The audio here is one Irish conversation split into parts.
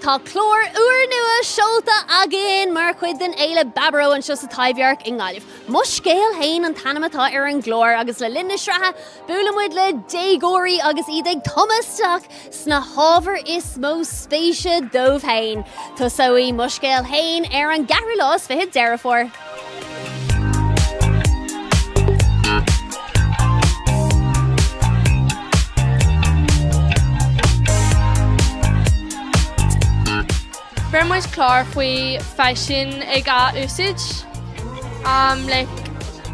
Tá chlór uair nua seolta agin mar chuid den éile babro an seo sa Taibhdhearc in Gaillimh. Mo Scéal Féin an tanamatá ar an glór agus le linne sratha bualamid le dégóirí agus iad ag thomasteach sna hábhar is mó spéise dómh féin. Tosú Mo Scéal Féin ar an gceithre lás fiche dearafór. Bheir muid clár faoi fashion ag a úsáid,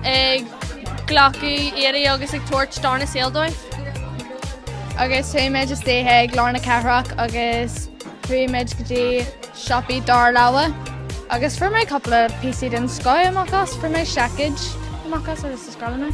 ag ghlacu éirí agus ag tuairt darna Seoladh. Agus thuimiid is déthe ag lárna ceithreach agus thuimiid go dtí siopaí dar leabha. Agus fuair méid coppla písaí den scoil amachas, fuair méid seacaid amachas ar is scálanna.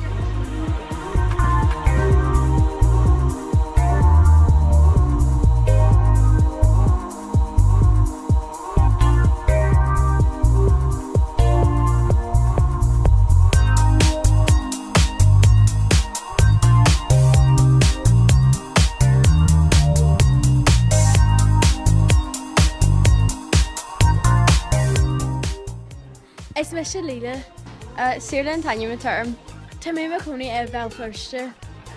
Is me Seoladh, Seoladh an taine term. Tá mé mar chunaí a bheith firste.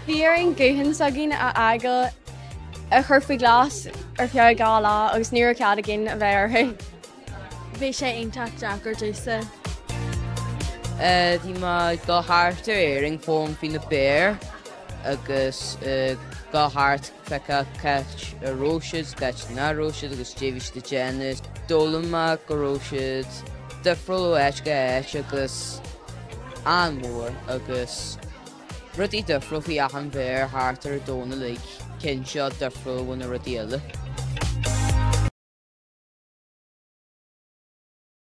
Bhí ar an gcúthain sagin a agal a chur faoi glas ar fear gá lá agus níor cead agin a bheith orthu. Bhí sé aonteach Jack ar dúsa. Bhí má gaeilge ar an fóm faoin na béir agus gaeilge fecha cait a róisiid, cait na róisiid agus déhis de déanais, dólamach go róisiid, Difriúil ó éit go éit agus an mór agus rudí difriúil faoi achan bhéir thart ar dóna le cin seo difriúil bhain a rudí eile.